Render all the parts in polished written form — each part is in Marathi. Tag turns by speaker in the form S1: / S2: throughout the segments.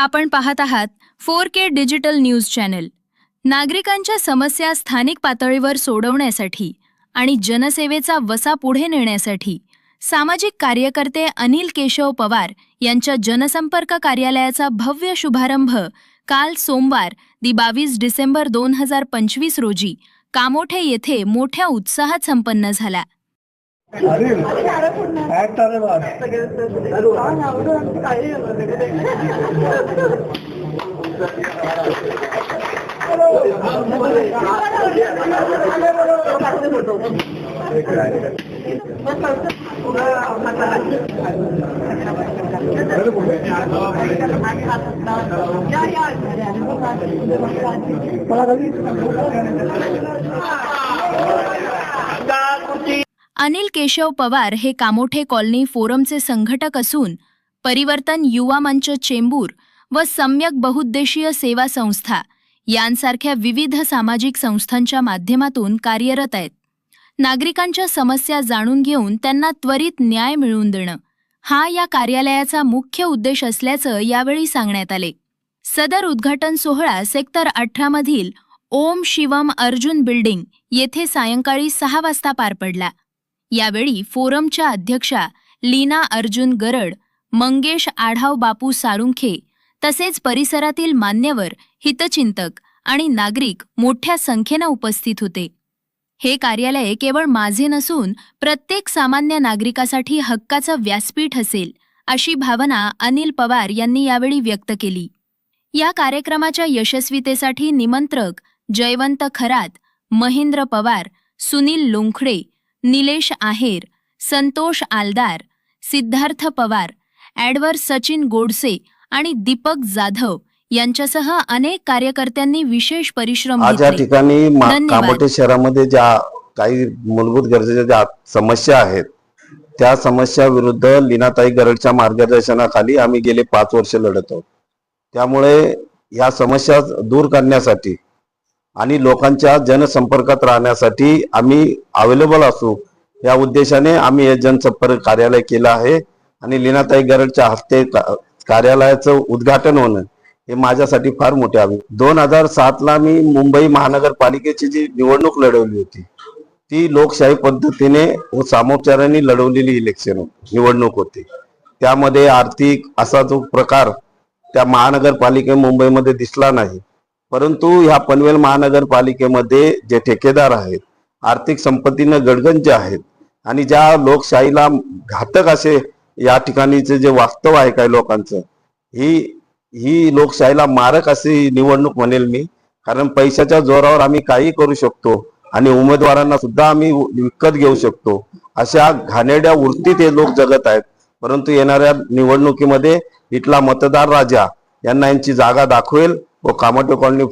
S1: आपण पाहत आहात 4K डिजिटल न्यूज चॅनल. नागरिकांच्या समस्या स्थानिक पातळीवर सोडवण्यासाठी आणि जनसेवेचा वसा पुढे नेण्यासाठी सामाजिक कार्यकर्ते अनिल केशव पवार यांच्या जनसंपर्क कार्यालयाचा भव्य शुभारंभ काल सोमवार 22 डिसेंबर 2025 रोजी कामोठे येथे मोठ्या उत्साहात संपन्न झाला. अनिल केशव पवार हे कामोठे कॉलनी फोरमचे संघटक असून परिवर्तन युवा मंच चेंबूर व सम्यक बहुउद्देशीय सेवा संस्था यांसारख्या विविध सामाजिक संस्थांच्या माध्यमातून कार्यरत आहेत. नागरिकांच्या समस्या जाणून घेऊन त्यांना त्वरित न्याय मिळवून देणं हा या कार्यालयाचा मुख्य उद्देश असल्याचं यावेळी सांगण्यात आले. सदर उद्घाटन सोहळा सेक्टर 18 मधील ओम शिवम अर्जुन बिल्डिंग येथे सायंकाळी 6 वाजता पार पडला. यावेळी फोरमच्या अध्यक्षा लीना अर्जुन गरड, मंगेश आढाव बापू सारुंखे तसेच परिसरातील मान्यवर, हितचिंतक आणि नागरिक मोठ्या संख्येने उपस्थित होते. हे कार्यालय केवळ माझे नसून प्रत्येक सामान्य नागरिकासाठी हक्काचं व्यासपीठ असेल अशी भावना अनिल पवार यांनी यावेळी व्यक्त केली. या कार्यक्रमाच्या यशस्वीतेसाठी निमंत्रक जयवंत खरात, महेंद्र पवार, सुनील लोंखडे, निलेश आहेर, संतोष आलदार, सिद्धार्थ पवार, ॲडवर सचिन गोडसे आणि दीपक जाधव यांच्यासह अनेक कार्यकर्त्यांनी विशेष परिश्रम घेतले.
S2: आज या ठिकाणी कामोठे शहरामध्ये ज्या काही मूलभूत गरजेच्या ज्या समस्या आहेत त्या समस्या विरुद्ध लीनाताई गरडच्या मार्गदर्शनाखाली आम्ही गेले 5 वर्ष लढत आहोत. त्यामुळे या समस्या दूर करण्यासाठी आणि लोकांच्या जनसंपर्कात राहण्यासाठी आम्ही अवेलेबल असू या उद्देशाने आम्ही हे जनसंपर्क कार्यालय केलं आहे. आणि लीनाताई गरडच्या हस्ते कार्यालयाचं उद्घाटन होणं हे माझ्यासाठी फार मोठे आहे. 2007ला मी मुंबई महानगरपालिकेची जी निवडणूक लढवली होती ती लोकशाही पद्धतीने व सामोपचाराने लढवलेली निवडणूक होती. त्यामध्ये आर्थिक असा जो प्रकार त्या महानगरपालिके मुंबईमध्ये दिसला नाही. परंतु ह्या पनवेल महानगरपालिकेमध्ये जे ठेकेदार आहेत आर्थिक संपत्तीनं गडगंज आहेत आणि ज्या लोकशाहीला घातक असे या ठिकाणीचे जे वास्तव आहे काही लोकांचं ही लोकशाहीला मारक अशी निवडणूक म्हणेल मी. कारण पैशाच्या जोरावर आम्ही काही करू शकतो आणि उमेदवारांना सुद्धा आम्ही विकत घेऊ शकतो अशा घाणेरड्या वृत्तीत हे लोक जगत आहेत. परंतु येणाऱ्या निवडणुकीमध्ये इथला मतदार राजा यांना यांची जागा दाखवेल व कामोठे कॉलनी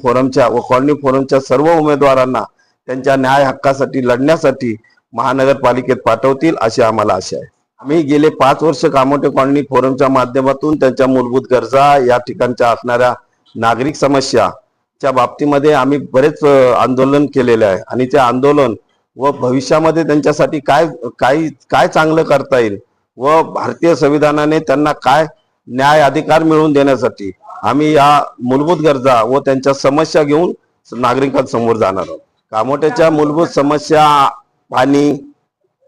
S2: फोरमच्या सर्व उमेदवारांना त्यांच्या न्याय हक्कासाठी लढण्यासाठी महानगरपालिकेत पाठवतील अशी आम्हाला आशा आहे. आम्ही गेले 5 वर्ष कामोठे कॉलनी फोरमच्या माध्यमातून त्यांच्या मूलभूत गरजा, या ठिकाणच्या असणाऱ्या नागरिक समस्याच्या बाबतीमध्ये आम्ही बरेच आंदोलन केलेले आहे आणि ते आंदोलन व भविष्यामध्ये त्यांच्यासाठी काय चांगलं करता येईल व भारतीय संविधानाने त्यांना काय न्याय अधिकार मिळवून देण्यासाठी आम्ही या मूलभूत गरजा व त्यांच्या समस्या घेऊन नागरिकांसमोर जाणार आहोत. कामोठ्याच्या मूलभूत समस्या पाणी,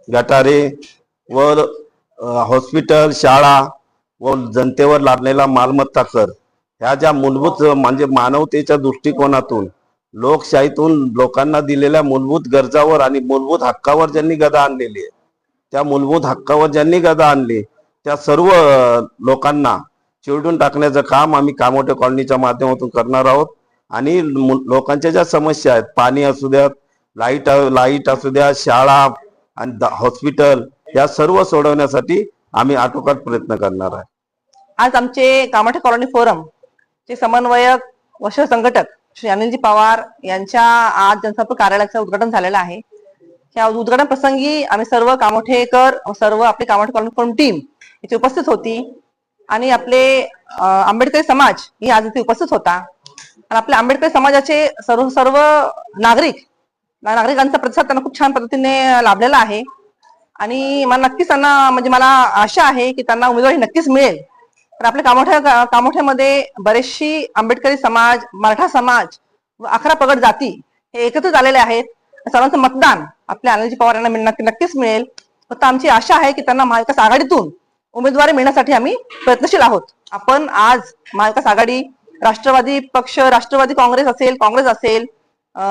S2: गटारे व हॉस्पिटल, शाळा व जनतेवर लादलेला मालमत्ता कर ह्या ज्या मूलभूत म्हणजे मानवतेच्या दृष्टिकोनातून लोकशाहीतून लोकांना दिलेल्या मूलभूत गरजावर आणि मूलभूत हक्कावर ज्यांनी गदा आणलेली आहे त्या मूलभूत हक्कावर ज्यांनी गदा आणली त्या सर्व लोकांना चिरडून टाकण्याचं काम आम्ही कामोठे कॉलनीच्या माध्यमातून करणार आहोत. आणि लोकांच्या ज्या समस्या आहेत पाणी असू द्या, लाईट असू द्या, शाळा आणि हॉस्पिटल या सर्व सोडवण्यासाठी आम्ही आटोकाट प्रयत्न करणार आहे.
S3: आज आमचे कामोठे कॉलनी फोरम चे समन्वयक व संघटक श्री अनिलजी पवार यांच्या आज जनसंपर्क कार्यालयाचं उद्घाटन झालेलं आहे. या उद्घाटन प्रसंगी आम्ही सर्व कामोठेकर सर्व आपली कामोठे कॉलनी फोरम टीम इथे उपस्थित होती आणि आपले आंबेडकरी समाज ही आज इथे उपस्थित होता. आणि आपल्या आंबेडकरी समाजाचे सर्व नागरिकांचा प्रतिसाद त्यांना खूप छान पद्धतीने लाभलेला आहे. आणि मला नक्कीच त्यांना म्हणजे मला आशा आहे की त्यांना उमेदवारी नक्कीच मिळेल. तर आपल्या कामोठ्यामध्ये बरेचशी आंबेडकरी समाज, मराठा समाज व 11 पगड जाती हे एकत्रित आलेले आहेत. सर्वांचं मतदान आपल्या अनिलजी पवार यांना नक्कीच मिळेल. फक्त आमची आशा आहे की त्यांना महाविकास आघाडीतून उमेदवारी मिळण्यासाठी आम्ही प्रयत्नशील आहोत. आपण आज महाविकास आघाडी, राष्ट्रवादी पक्ष, राष्ट्रवादी काँग्रेस असेल,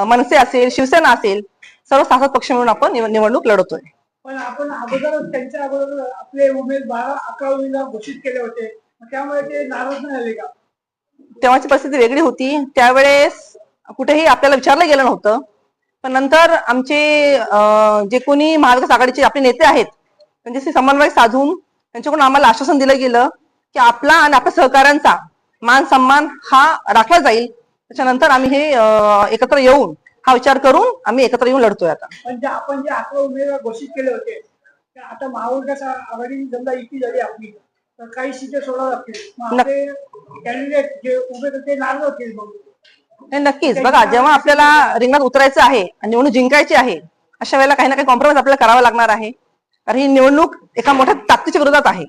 S3: मनसे असेल, शिवसेना असेल, सर्व 6 पक्ष मिळून आपण निवडणूक लढवतोय.
S4: पण आपण अगोदरच त्यांच्या अगोदर आपले उमेदवार 11 घोषित केले होते, त्यामुळे ते नाराज नाही झाले का?
S3: तेव्हाची परिस्थिती वेगळी होती. त्यावेळेस कुठेही आपल्याला विचारलं गेलं नव्हतं. पण नंतर आमचे जे कोणी महाविकास आघाडीचे आपले नेते आहेत त्यांच्याशी समन्वय साधून त्यांच्याकडून आम्हाला आश्वासन दिलं गेलं की आपला आणि आपल्या सहकाऱ्यांचा मान सन्मान हा राखला जाईल. त्याच्यानंतर आम्ही हे एकत्र येऊन हा विचार करून आम्ही एकत्र येऊन लढतोय आता.
S4: पण आपण जे 11 उमेदवार घोषित केले होते, आता महाविकास आघाडी समजा युती झाली आपली, तर काही सीटे सोडाव्या लागतील. कॅन्डिडेट जे उभे ते नाराज होतील.
S3: नक्कीच बघा, जेव्हा आपल्याला रिंगणात उतरायचं आहे आणि निवडणूक जिंकायची आहे, अशा वेळेला काही ना काही कॉम्प्रोमाइज आपल्याला करावं लागणार आहे. कारण ही निवडणूक एका मोठ्या ताकदीच्या विरोधात आहे.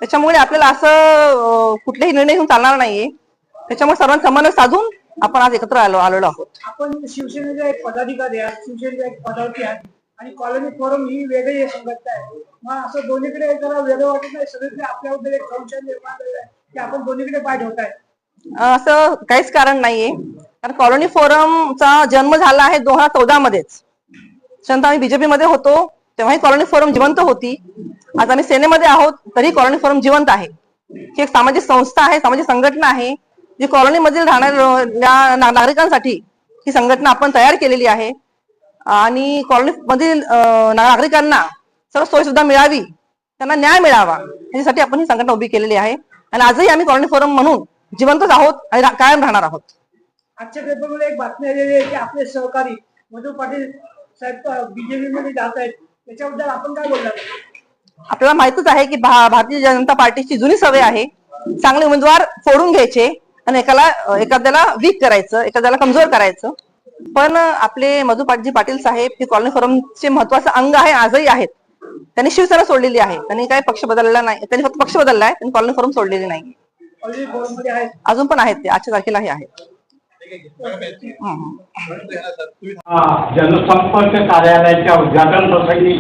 S3: त्याच्यामुळे आपल्याला असं कुठलेही निर्णय घेऊन चालणार नाहीये. त्याच्यामुळे सर्वांचा समन्वय साधून आपण आज एकत्र आलेलो आहोत.
S4: आपण शिवसेनेचे एक पदाधिकारी आहात, शिवसेनेचे एक पदावरती आहात आणि कॉलनी फोरम ही वेगळी संघटना आहे. मग असं दोन्हीकडे जरा वेगळं वाटत नाही? सगळीकडे आपल्याबद्दल एक संशय निर्माण झालेला आहे की आपण दोन्हीकडे पाय ठेवताय.
S3: असं काहीच कारण नाहीये. कारण कॉलनी फोरमचा जन्म झाला आहे 2014 मध्येच. त्यानंतर आम्ही बीजेपी मध्ये होतो तेव्हाही कॉलनी फोरम जिवंत होती. आज आम्ही सेनेमध्ये आहोत तरी कॉलनी फोरम जिवंत आहे. ही एक सामाजिक संस्था आहे, सामाजिक संघटना आहे जी कॉलनी मधील राहणाऱ्या नागरिकांसाठी ही संघटना आपण तयार केलेली आहे. आणि कॉलनी मधील नागरिकांना सर्व सोयी सुद्धा मिळावी, त्यांना न्याय मिळावा यासाठी आपण ही संघटना उभी केलेली आहे. आणि आजही आम्ही कॉलनी फोरम म्हणून जिवंतच आहोत आणि कायम राहणार आहोत.
S4: आजच्या पेपरमध्ये एक बातमी आलेली आहे की आपले सहकारी मधु पाटील साहेब बीजेपी मध्ये जात आहेत, त्याच्याबद्दल आपण काय बोलणार?
S3: आपल्याला माहितच आहे की भारतीय जनता पार्टीची जुनी सवय आहे चांगले उमेदवार फोडून घ्यायचे आणि एखाद्याला वीक करायचं, एखाद्याला कमजोर करायचं. पण आपले मधु पाटील साहेब हे कॉलनी फोरमचे महत्वाचं अंग आहे, आजही आहेत. त्यांनी शिवसेना सोडलेली आहे, त्यांनी काय पक्ष बदलला नाही, त्यांनी फक्त पक्ष बदलला आहे, त्यांनी कॉलनी फोरम सोडलेली नाही. अजून पण आहेत ते, आजच्या तारखेलाही आहेत.
S5: जनसंपर्क कार्यालयाच्या उद्घाटन प्रसंगी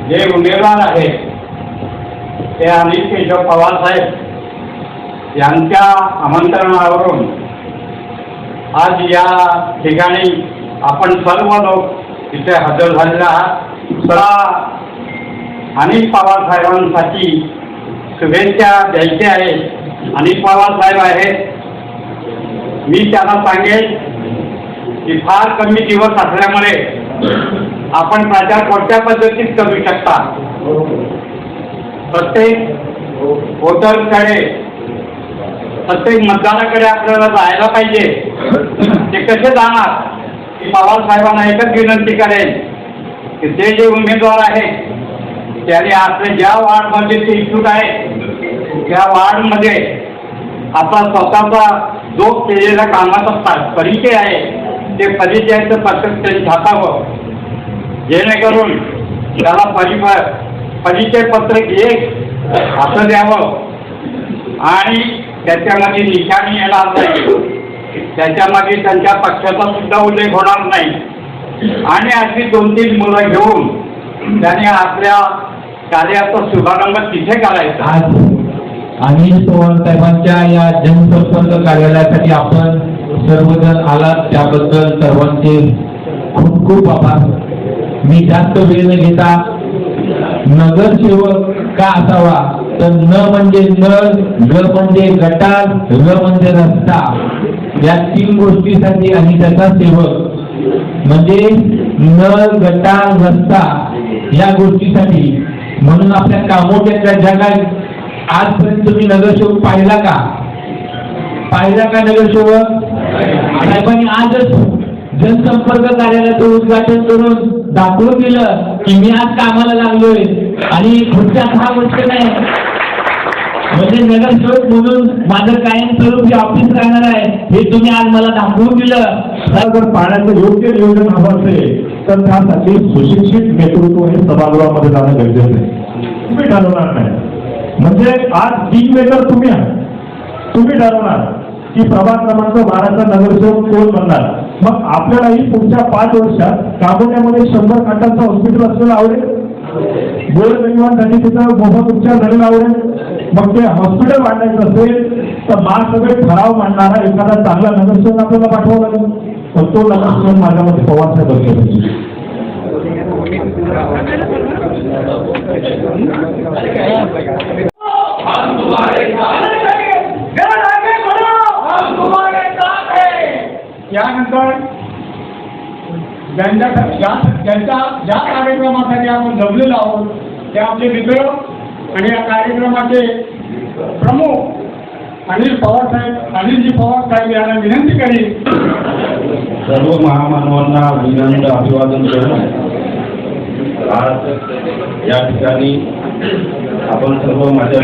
S5: जे उमेदवार आहेत ते अनिल केशव पवार साहेब यांच्या आमंत्रणावरून आज या ठिकाणी आपण सर्व लोक इथे हजर झालेले आहात. अनिल पवार साहेबांसाठी शुभेच्छा द्यायची आहे. अनिल पवार साहेब आहेत, मी त्यांना सांगेन की फार कमी दिवस असल्यामुळे आपण प्रचार कोणत्या पद्धतीत करू शकता. प्रत्येक वोटरकडे, प्रत्येक मतदाराकडे आपल्याला जायला पाहिजे. ते कसे जाणार? की पवार साहेबांना एकच विनंती करेन की ते जे उमेदवार आहेत त्याने आपल्या ज्या वार्डमध्ये ते इच्छुक आहे त्या वार्डमध्ये आता स्वतःचा जो केलेल्या कामाचा परिचय आहे ते परिचयाचं पत्रक त्यांनी छापावं, जेणेकरून त्याला परिचय पत्रक एक असं द्यावं आणि त्याच्यामध्ये निशाणी येणार नाही, त्याच्यामध्ये त्यांच्या पक्षाचा सुद्धा उल्लेख होणार नाही. आणि अशी 2-3 मुलं घेऊन त्याने आपल्या कार्याचा शुभारंभ तिथे करायचा.
S6: अनिल पवार साहेबांच्या या जनसंपर्क कार्यालयासाठी आपण सर्वजण आलात त्याबद्दल सर्वांचे खूप खूप आभार. मी जास्त वेळ न घेता नगरसेवक का असावा तर न म्हणजे नळ, ग म्हणजे गटार, र म्हणजे रस्ता, या 3 गोष्टीसाठी आणि त्याचा सेवक म्हणजे नळ, गटार, रस्ता या गोष्टीसाठी. म्हणून आपल्या कामोठ्याच्या जगात आजपर्यंत तुम्ही नगरसेवक पाहिला का नगरसेवक? साहेबांनी आजच जनसंपर्क कार्यालयाचं उद्घाटन करून दाखवून दिलं की मी आज कामाला लागलोय आणि पुढच्या 6 वर्ष नाही. म्हणजे नगरसेवक म्हणून माझं कायमस्वरूपी ऑफिस राहणार आहे हे तुम्ही आज मला दाखवून दिलं.
S7: जर पाण्याचं योग्य नियोजन हवं असेल तर त्यासाठी सुशिक्षित नेतृत्व हे सभागृहामध्ये जाणं गरजेचं आहे. तुम्ही ठरवणार नाही. म्हणजे आज किंग मेकर तुम्ही आहात. तुम्ही ठरवणार की प्रभाग क्रमांक 12चा नगरसेवक कोण बनणार. मग आपल्यालाही पुढच्या 5 वर्षात कामोठ्यामध्ये 100 खाटांचं हॉस्पिटल असलेलं आवडेल. गोरगरिबांसाठी तिथं मोफत उपचार झालेला आवडेल. मग ते हॉस्पिटल वाढायचं असेल तर सगळे ठराव मांडणारा एखादा चांगला नगरसेवक आपल्याला पाठवावा लागेल. पण तो नगरसेवक माझ्यामध्ये पवार साहेब असले पाहिजे.
S5: यानंतर ज्या कार्यक्रमासाठी आपण जमलेलो आहोत ते आपले मित्र आणि या कार्यक्रमाचे प्रमुख अनिलजी पवार साहेब यांना विनंती करीन.
S6: सर्व महामानवांना विनम्र अभिवादन करून आज या ठिकाणी आपण सर्व माझ्या